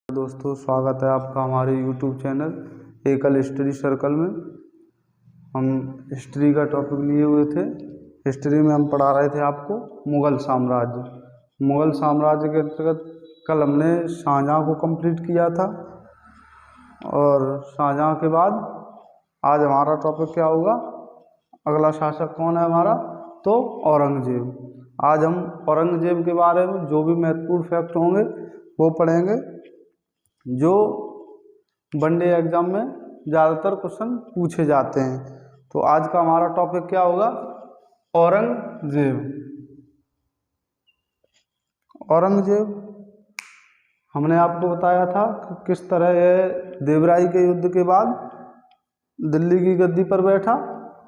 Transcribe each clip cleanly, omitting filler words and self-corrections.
दोस्तों, स्वागत है आपका हमारे YouTube चैनल एकल हिस्ट्री सर्कल में। हम हिस्ट्री का टॉपिक लिए हुए थे। हिस्ट्री में हम पढ़ा रहे थे आपको मुग़ल साम्राज्य। मुग़ल साम्राज्य के अंतर्गत कल हमने शाहजहाँ को कंप्लीट किया था और शाहजहाँ के बाद आज हमारा टॉपिक क्या होगा, अगला शासक कौन है हमारा, तो औरंगजेब। आज हम औरंगजेब के बारे में जो भी महत्वपूर्ण फैक्ट होंगे वो पढ़ेंगे, जो वनडे एग्जाम में ज़्यादातर क्वेश्चन पूछे जाते हैं। तो आज का हमारा टॉपिक क्या होगा, औरंगजेब। औरंगजेब हमने आपको बताया था कि किस तरह यह देवराई के युद्ध के बाद दिल्ली की गद्दी पर बैठा,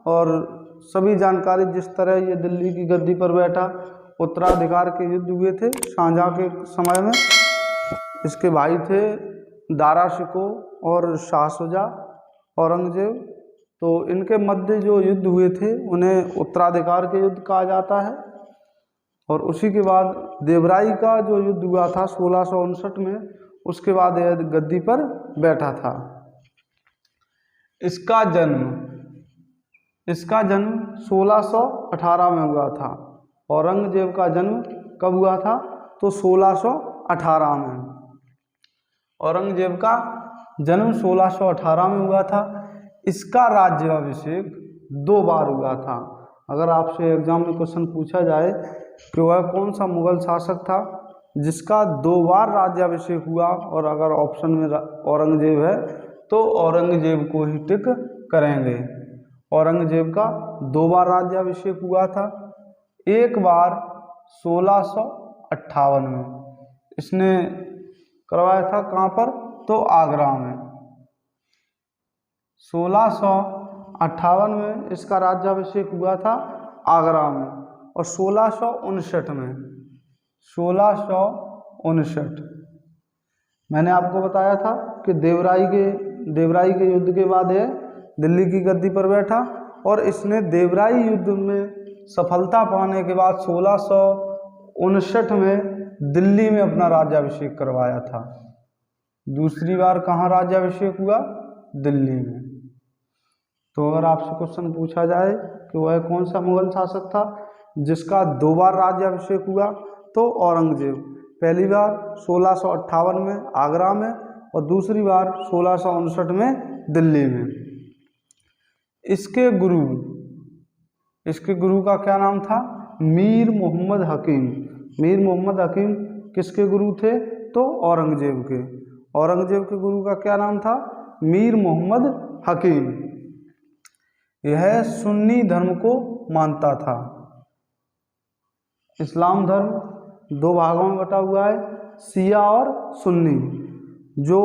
और सभी जानकारी जिस तरह ये दिल्ली की गद्दी पर बैठा, उत्तराधिकार के युद्ध हुए थे शाहजहाँ के समय में। इसके भाई थे दारा शिकोह और शाह शुजा औरंगजेब। तो इनके मध्य जो युद्ध हुए थे उन्हें उत्तराधिकार के युद्ध कहा जाता है। और उसी के बाद देवराई का जो युद्ध हुआ था 1659 में, उसके बाद यह गद्दी पर बैठा था। इसका जन्म 1618 में हुआ था। औरंगजेब का जन्म कब हुआ था, तो 1618 में। औरंगजेब का जन्म 1618 में हुआ था। इसका राज्याभिषेक 2 बार हुआ था। अगर आपसे एग्जाम में क्वेश्चन पूछा जाए कि वह कौन सा मुगल शासक था जिसका 2 बार राज्याभिषेक हुआ, और अगर ऑप्शन में औरंगजेब है तो औरंगजेब को ही टिक करेंगे। औरंगजेब का 2 बार राज्याभिषेक हुआ था। एक बार 1658 में इसने करवाया था। कहाँ पर, तो आगरा में। 1658 में इसका राज्याभिषेक हुआ था आगरा में। और 1659 मैंने आपको बताया था कि देवराई के युद्ध के बाद यह दिल्ली की गद्दी पर बैठा, और इसने देवराई युद्ध में सफलता पाने के बाद 1659 में दिल्ली में अपना राज्याभिषेक करवाया था। दूसरी बार कहाँ राज्याभिषेक हुआ, दिल्ली में। तो अगर आपसे क्वेश्चन पूछा जाए कि वह कौन सा मुगल शासक था जिसका 2 बार राज्याभिषेक हुआ, तो औरंगजेब। पहली बार 1658 में आगरा में, और दूसरी बार 1659 में दिल्ली में। इसके गुरु का क्या नाम था, मीर मोहम्मद हकीम। मीर मोहम्मद हकीम किसके गुरु थे, तो औरंगजेब के। औरंगजेब के गुरु का क्या नाम था, मीर मोहम्मद हकीम। यह सुन्नी धर्म को मानता था। इस्लाम धर्म 2 भागों में बटा हुआ है, शिया और सुन्नी। जो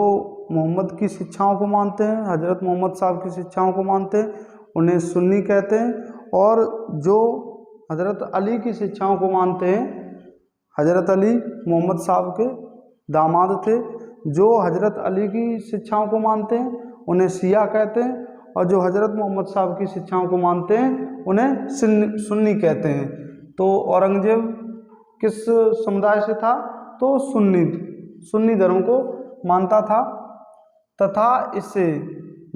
मोहम्मद की शिक्षाओं को मानते हैं, हजरत मोहम्मद साहब की शिक्षाओं को मानते हैं, उन्हें सुन्नी कहते हैं। और जो हजरत अली की शिक्षाओं को मानते हैं, हजरत अली मोहम्मद साहब के दामाद थे, जो हजरत अली की शिक्षाओं को मानते हैं उन्हें शिया कहते हैं, और जो हजरत मोहम्मद साहब की शिक्षाओं को मानते हैं उन्हें सुन्नी कहते हैं। तो औरंगजेब किस समुदाय से था, तो सुन्नी धर्म को मानता था, तथा इसे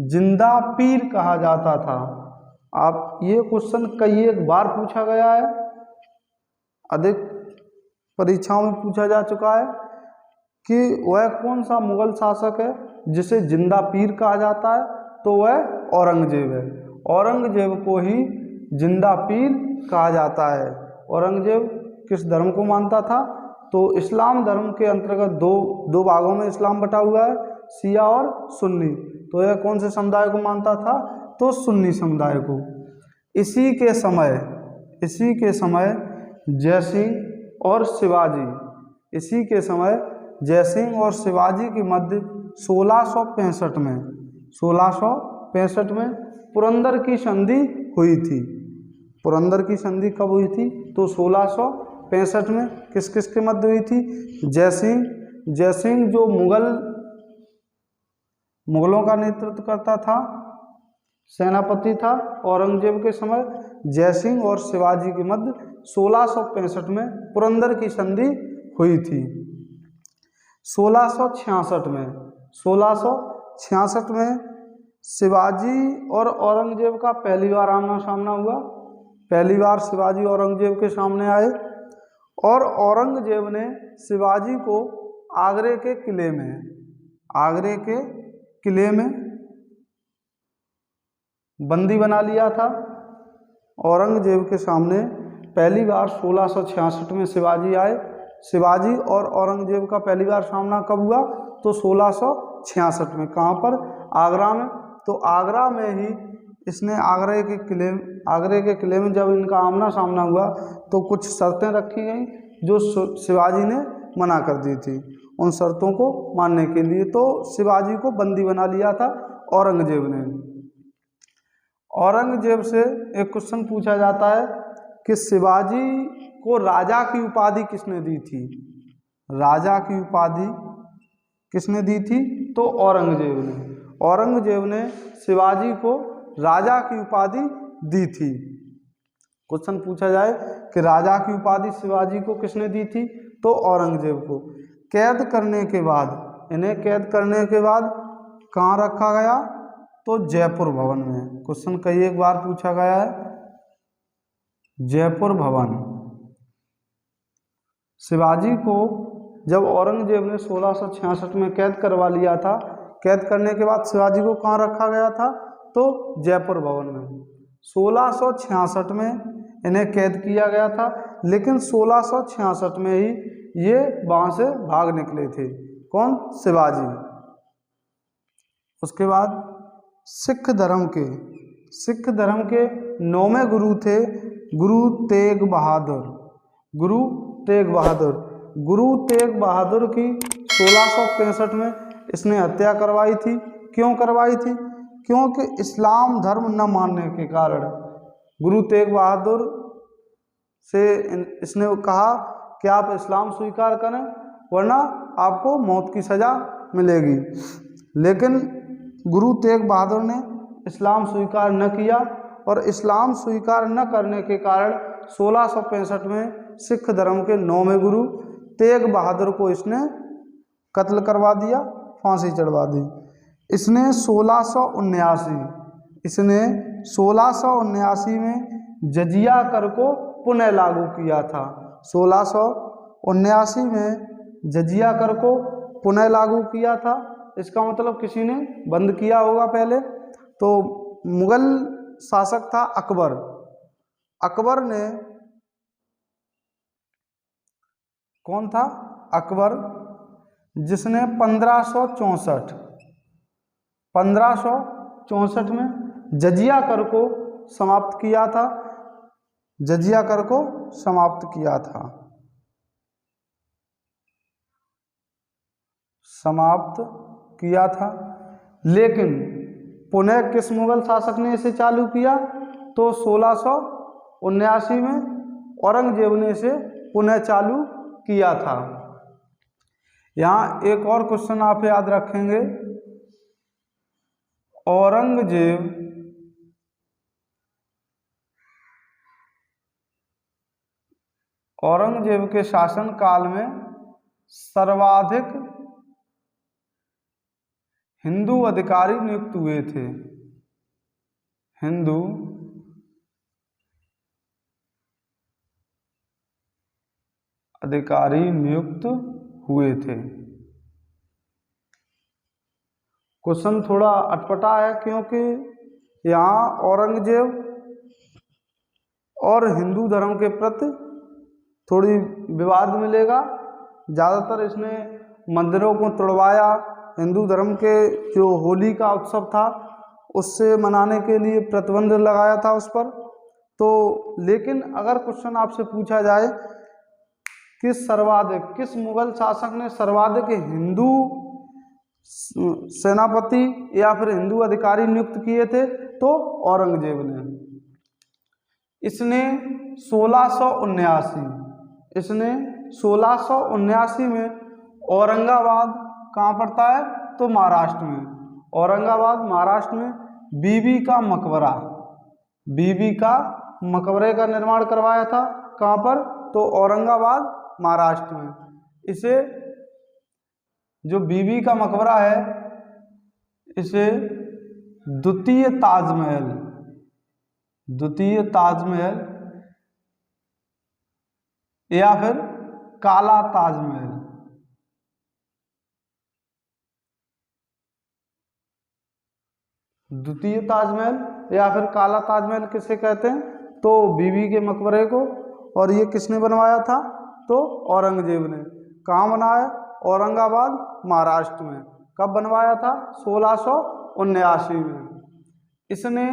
जिंदा पीर कहा जाता था। आप ये क्वेश्चन कई एक बार पूछा गया है, अधिक परीक्षाओं में पूछा जा चुका है कि वह कौन सा मुगल शासक है जिसे जिंदा पीर कहा जाता है, तो वह औरंगजेब है। औरंगजेब को ही जिंदा पीर कहा जाता है। औरंगजेब किस धर्म को मानता था, तो इस्लाम धर्म के अंतर्गत दो भागों में इस्लाम बटा हुआ है, शिया और सुन्नी। तो यह कौन से समुदाय को मानता था, तो सुन्नी समुदाय को। इसी के समय जयसिंह और शिवाजी के मध्य 1665 में पुरंदर की संधि हुई थी। पुरंदर की संधि कब हुई थी, तो 1665 में। किस किस के मध्य हुई थी, जयसिंह जो मुगलों का नेतृत्व करता था, सेनापति था औरंगजेब के समय। जयसिंह और शिवाजी के मध्य 1665 में पुरंदर की संधि हुई थी। 1666 में 1666 में शिवाजी और औरंगजेब का पहली बार आमना सामना हुआ। पहली बार शिवाजी औरंगजेब के सामने आए और औरंगजेब ने शिवाजी को आगरे के किले में बंदी बना लिया था। औरंगजेब के सामने पहली बार 1666 में शिवाजी आए। शिवाजी और औरंगजेब का पहली बार सामना कब हुआ? तो 1666 में। कहाँ पर? आगरा में। तो आगरा में ही इसने आगरे के किले में जब इनका आमना सामना हुआ तो कुछ शर्तें रखी गई जो शिवाजी ने मना कर दी थी। उन शर्तों को मानने के लिए तो शिवाजी को बंदी बना लिया था औरंगजेब ने। औरंगजेब से एक क्वेश्चन पूछा जाता है कि शिवाजी को राजा की उपाधि किसने दी थी? राजा की उपाधि किसने दी थी? तो औरंगजेब ने। औरंगजेब ने शिवाजी को राजा की उपाधि दी थी। क्वेश्चन पूछा जाए कि राजा की उपाधि शिवाजी को किसने दी थी? तो औरंगजेब को। कैद करने के बाद, इन्हें कैद करने के बाद कहाँ रखा गया? तो जयपुर भवन में। क्वेश्चन कई एक बार पूछा गया है। जयपुर भवन। शिवाजी को जब औरंगजेब ने 1666 में कैद करवा लिया था, कैद करने के बाद शिवाजी को कहाँ रखा गया था? तो जयपुर भवन में। 1666 में इन्हें कैद किया गया था, लेकिन 1666 में ही ये वहाँ से भाग निकले थे। कौन? शिवाजी। उसके बाद सिख धर्म के 9वें गुरु थे गुरु तेग बहादुर। गुरु तेग बहादुर की 1665 में इसने हत्या करवाई थी। क्यों करवाई थी? क्योंकि इस्लाम धर्म न मानने के कारण। गुरु तेग बहादुर से इसने कहा कि आप इस्लाम स्वीकार करें वरना आपको मौत की सज़ा मिलेगी। लेकिन गुरु तेग बहादुर ने इस्लाम स्वीकार न किया और इस्लाम स्वीकार न करने के कारण 1665 में सिख धर्म के 9वें गुरु तेग बहादुर को इसने कत्ल करवा दिया, फांसी चढ़वा दी। इसने 1679 में जजिया कर को पुनः लागू किया था। 1679 में जजिया कर को पुनः लागू किया था। इसका मतलब किसी ने बंद किया होगा पहले। तो मुगल शासक था अकबर। अकबर ने, कौन था? अकबर, जिसने 1564 में जजिया कर को समाप्त किया था। जजिया कर को समाप्त किया था। लेकिन पुनः किस मुगल शासक ने इसे चालू किया? तो 1679 में औरंगजेब ने इसे पुनः चालू किया था। यहाँ एक और क्वेश्चन आप याद रखेंगे। औरंगजेब के शासन काल में सर्वाधिक हिंदू अधिकारी नियुक्त हुए थे। हिंदू अधिकारी नियुक्त हुए थे। क्वेश्चन थोड़ा अटपटा है क्योंकि यहाँ औरंगजेब और हिंदू धर्म के प्रति थोड़ी विवाद मिलेगा। ज़्यादातर इसने मंदिरों को तोड़वाया। हिंदू धर्म के जो होली का उत्सव था उससे मनाने के लिए प्रतिबंध लगाया था उस पर। तो लेकिन अगर क्वेश्चन आपसे पूछा जाए कि किस मुगल शासक ने सर्वाधिक हिंदू सेनापति या फिर हिंदू अधिकारी नियुक्त किए थे, तो औरंगजेब ने। इसने 1679 में औरंगाबाद कहाँ पड़ता है? तो महाराष्ट्र में। औरंगाबाद महाराष्ट्र में बीबी का मकबरे का निर्माण करवाया था। कहाँ पर? तो औरंगाबाद महाराष्ट्र में। इसे जो बीबी का मकबरा है इसे द्वितीय ताजमहल या फिर काला ताजमहल, द्वितीय ताजमहल या फिर काला ताजमहल किसे कहते हैं? तो बीबी के मकबरे को। और ये किसने बनवाया था? तो औरंगजेब ने। कहाँ बनाया? औरंगाबाद, महाराष्ट्र में। कब बनवाया था? 1679 में। इसने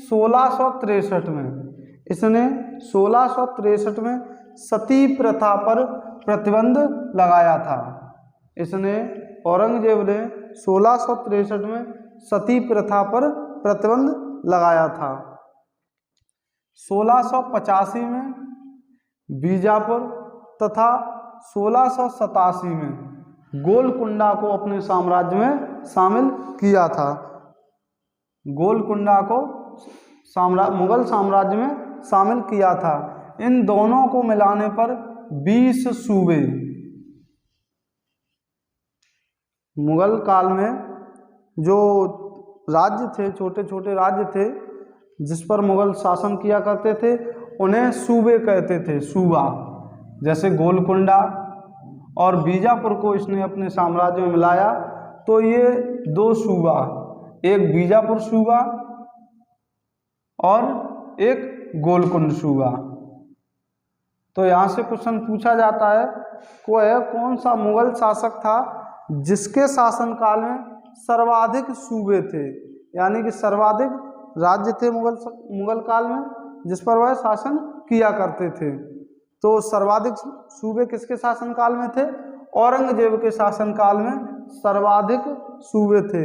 1663 में सती प्रथा पर प्रतिबंध लगाया था। औरंगजेब ने 1663 में सती प्रथा पर प्रतिबंध लगाया था। 1685 में बीजापुर तथा 1687 में गोलकुंडा को अपने साम्राज्य में शामिल किया था। गोलकुंडा को मुगल साम्राज्य में शामिल किया था। इन दोनों को मिलाने पर 20 सूबे, मुगल काल में जो राज्य थे, छोटे छोटे राज्य थे जिस पर मुगल शासन किया करते थे, उन्हें सूबे कहते थे, सूबा। जैसे गोलकुंडा और बीजापुर को इसने अपने साम्राज्य में मिलाया तो ये 2 सूबा, एक बीजापुर सूबा और एक गोलकुंड सूबा। तो यहाँ से क्वेश्चन पूछा जाता है कौन सा मुगल शासक था जिसके शासनकाल में सर्वाधिक सूबे थे, यानी कि सर्वाधिक राज्य थे मुगल काल में जिस पर वह शासन किया करते थे। तो सर्वाधिक सूबे किसके शासनकाल में थे? औरंगजेब के शासनकाल में सर्वाधिक सूबे थे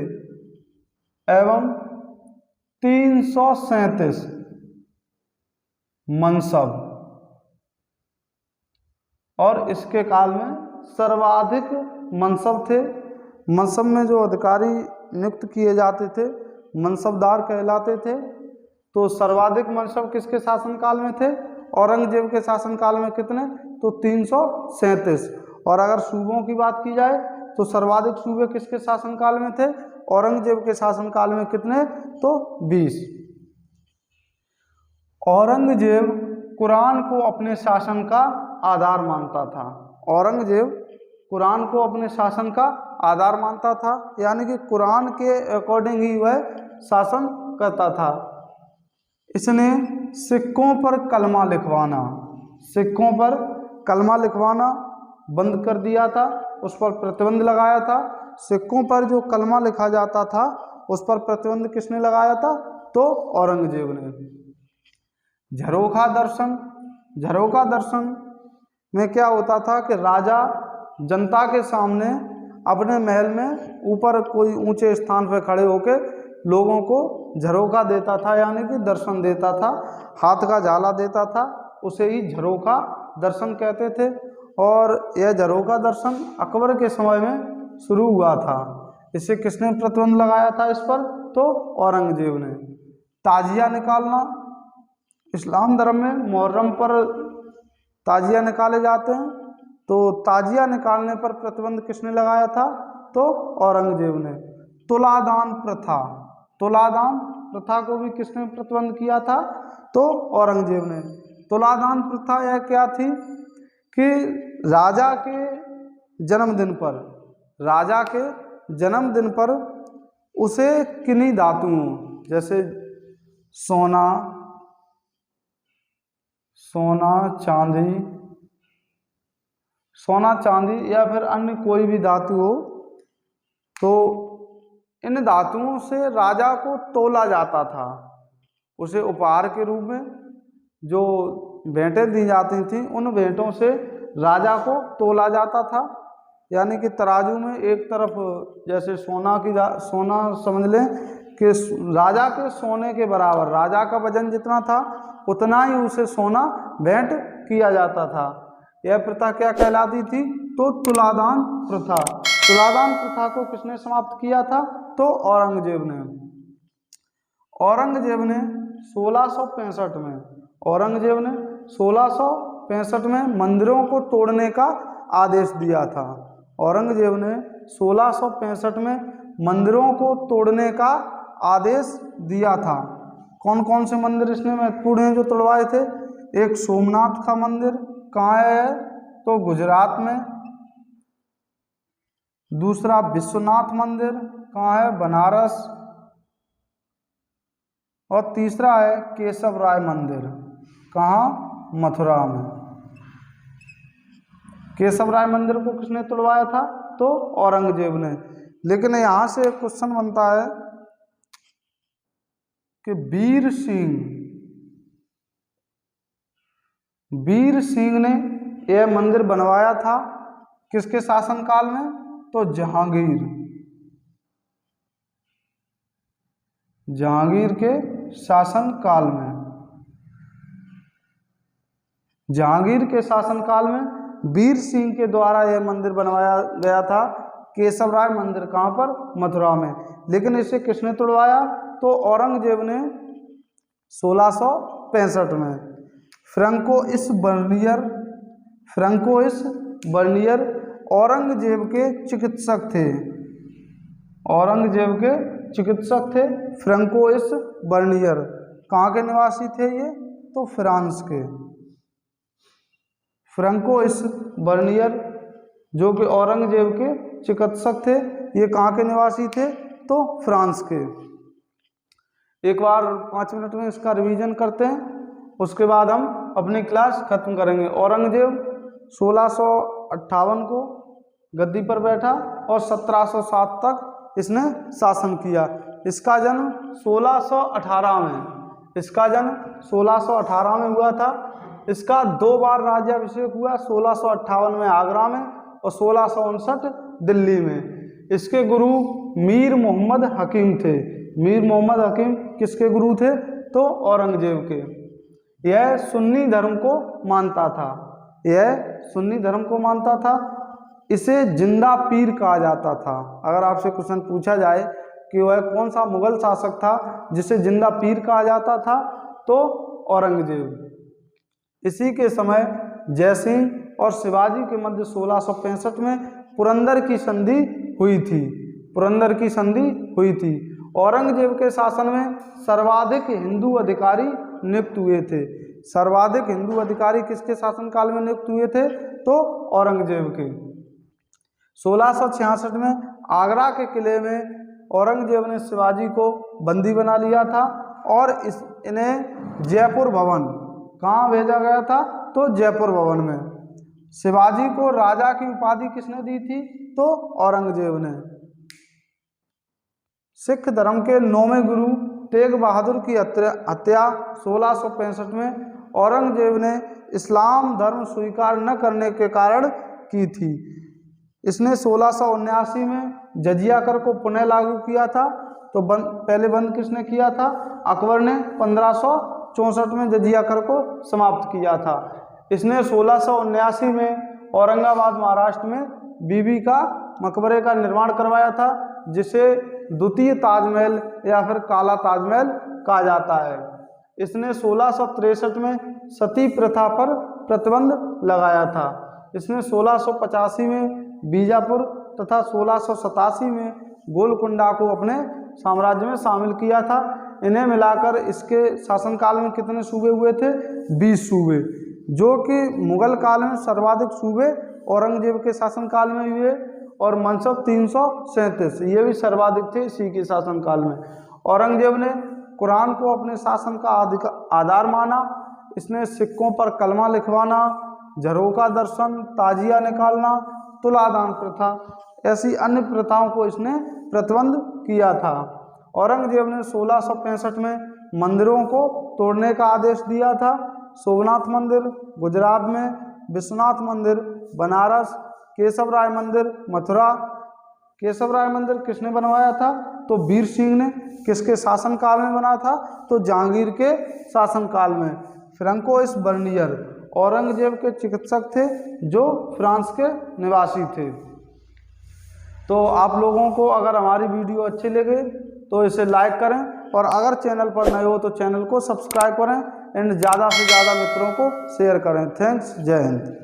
एवं 337 मनसब, और इसके काल में सर्वाधिक मनसब थे। मनसब में जो अधिकारी नियुक्त किए जाते थे मनसबदार कहलाते थे। तो सर्वाधिक मनसब किसके शासनकाल में थे? औरंगजेब के शासनकाल में। कितने? तो 337। और अगर सूबों की बात की जाए तो सर्वाधिक सूबे किसके शासनकाल में थे? औरंगजेब के शासनकाल में। कितने? तो 20। औरंगजेब कुरान को अपने शासन का आधार मानता था। औरंगजेब कुरान को अपने शासन का आधार मानता था, यानी कि कुरान के अकॉर्डिंग ही वह शासन करता था। इसने सिक्कों पर कलमा लिखवाना बंद कर दिया था, उस पर प्रतिबंध लगाया था। सिक्कों पर जो कलमा लिखा जाता था उस पर प्रतिबंध किसने लगाया था? तो औरंगजेब ने। झरोखा दर्शन में क्या होता था कि राजा जनता के सामने अपने महल में ऊपर कोई ऊंचे स्थान पर खड़े होकर लोगों को झरोखा देता था, यानी कि दर्शन देता था, हाथ का झाला देता था, उसे ही झरोखा दर्शन कहते थे। और यह झरोखा दर्शन अकबर के समय में शुरू हुआ था। इसे किसने प्रतिबंध लगाया था इस पर? तो औरंगजेब ने। ताजिया निकालना, इस्लाम धर्म में मुहर्रम पर ताजिया निकाले जाते हैं, तो ताजिया निकालने पर प्रतिबंध किसने लगाया था? तो औरंगजेब ने। तुलादान प्रथा को भी किसने प्रतिबंध किया था? तो औरंगजेब ने। तुलादान प्रथा यह क्या थी कि राजा के जन्मदिन पर उसे किन्हीं धातुओं जैसे सोना, चांदी या फिर अन्य कोई भी धातु हो, तो इन धातुओं से राजा को तोला जाता था। उसे उपहार के रूप में जो भेंटें दी जाती थीं, उन भेंटों से राजा को तोला जाता था। यानी कि तराजू में एक तरफ जैसे सोना समझ लें कि राजा के सोने के बराबर, राजा का वजन जितना था उतना ही उसे सोना भेंट किया जाता था। यह प्रथा क्या कहलाती थी? तो तुलादान प्रथा। तुलादान प्रथा को किसने समाप्त किया था? तो औरंगजेब ने। औरंगजेब ने 1665 में मंदिरों को तोड़ने का आदेश दिया था। औरंगजेब ने 1665 में मंदिरों को तोड़ने का आदेश दिया था। कौन कौन से मंदिर इसने महत्वपूर्ण हैं जो तोड़वाए थे? एक सोमनाथ का मंदिर कहाँ है? तो गुजरात में। दूसरा विश्वनाथ मंदिर कहाँ है? बनारस। और तीसरा है केशव राय मंदिर, कहाँ? मथुरा में। केशव राय मंदिर को किसने तोड़वाया था? तो औरंगजेब ने। लेकिन यहाँ से एक क्वेश्चन बनता है कि वीर सिंह ने यह मंदिर बनवाया था किसके शासनकाल में? तो जहांगीर के शासनकाल में। जहांगीर के शासनकाल में वीर सिंह के द्वारा यह मंदिर बनवाया गया था। केशव राय मंदिर कहाँ पर? मथुरा में। लेकिन इसे किसने तोड़वाया? तो औरंगजेब ने 1665 में। फ्रैंकोइस बर्नियर औरंगजेब के चिकित्सक थे। फ्रैंकोइस बर्नियर कहाँ के निवासी थे ये? तो फ्रांस के। फ्रैंकोइस बर्नियर जो कि औरंगजेब के चिकित्सक थे, ये कहाँ के निवासी थे? तो फ्रांस के। एक बार 5 मिनट में इसका रिवीजन करते हैं, उसके बाद हम अपनी क्लास खत्म करेंगे। औरंगजेब 1658 को गद्दी पर बैठा और 1707 तक इसने शासन किया। इसका जन्म 1618 में हुआ था। इसका 2 बार राज्याभिषेक हुआ, 1658 में आगरा में और 1659 दिल्ली में। इसके गुरु मीर मोहम्मद हकीम थे। मीर मोहम्मद हकीम किसके गुरु थे? तो औरंगजेब के। यह सुन्नी धर्म को मानता था। इसे जिंदा पीर कहा जाता था। अगर आपसे क्वेश्चन पूछा जाए कि वह कौन सा मुगल शासक था जिसे जिंदा पीर कहा जाता था, तो औरंगजेब। इसी के समय जयसिंह और शिवाजी के मध्य 1665 में पुरंदर की संधि हुई थी। औरंगजेब के शासन में सर्वाधिक हिंदू अधिकारी नियुक्त हुए थे। सर्वाधिक हिंदू अधिकारी किसके शासनकाल में नियुक्त हुए थे? तो औरंगजेब के। 1666 में आगरा के किले में औरंगजेब ने शिवाजी को बंदी बना लिया था और इन्हें जयपुर भवन, कहाँ भेजा गया था? तो जयपुर भवन में। शिवाजी को राजा की उपाधि किसने दी थी? तो औरंगजेब ने। सिख धर्म के 9वें गुरु तेग बहादुर की हत्या 1665 में औरंगजेब ने इस्लाम धर्म स्वीकार न करने के कारण की थी। इसने 1679 में जजिया कर को पुनः लागू किया था। तो पहले बंद किसने किया था? अकबर ने 1564 में जजिया कर को समाप्त किया था। इसने 1679 में औरंगाबाद महाराष्ट्र में बीबी का मकबरे का निर्माण करवाया था, जिसे द्वितीय ताजमहल या फिर काला ताजमहल कहा जाता है। इसने 1663 में सती प्रथा पर प्रतिबंध लगाया था। इसने 1685 में बीजापुर तथा 1687 में गोलकुंडा को अपने साम्राज्य में शामिल किया था। इन्हें मिलाकर इसके शासनकाल में कितने सूबे हुए थे? 20 सूबे, जो कि मुगल काल में सर्वाधिक सूबे औरंगजेब के शासनकाल में हुए और मनसब 337 ये भी सर्वाधिक थे इसी के शासनकाल में। औरंगजेब ने कुरान को अपने शासन का आधार माना। इसने सिक्कों पर कलमा लिखवाना, झरोका दर्शन, ताजिया निकालना, तुलादान प्रथा ऐसी अन्य प्रथाओं को इसने प्रतिबंध किया था। औरंगजेब ने 1665 में मंदिरों को तोड़ने का आदेश दिया था। सोमनाथ मंदिर गुजरात में, विश्वनाथ मंदिर बनारस, केशव राय मंदिर मथुरा। केशव राय मंदिर किसने बनवाया था? तो वीर सिंह ने। किसके शासनकाल में बना था? तो जहांगीर के शासनकाल में। फ्रैंकोइस बर्नियर औरंगजेब के चिकित्सक थे जो फ्रांस के निवासी थे। तो आप लोगों को अगर हमारी वीडियो अच्छी लगे तो इसे लाइक करें और अगर चैनल पर नए हो तो चैनल को सब्सक्राइब करें एंड ज़्यादा से ज़्यादा मित्रों को शेयर करें। थैंक्स। जय हिंद।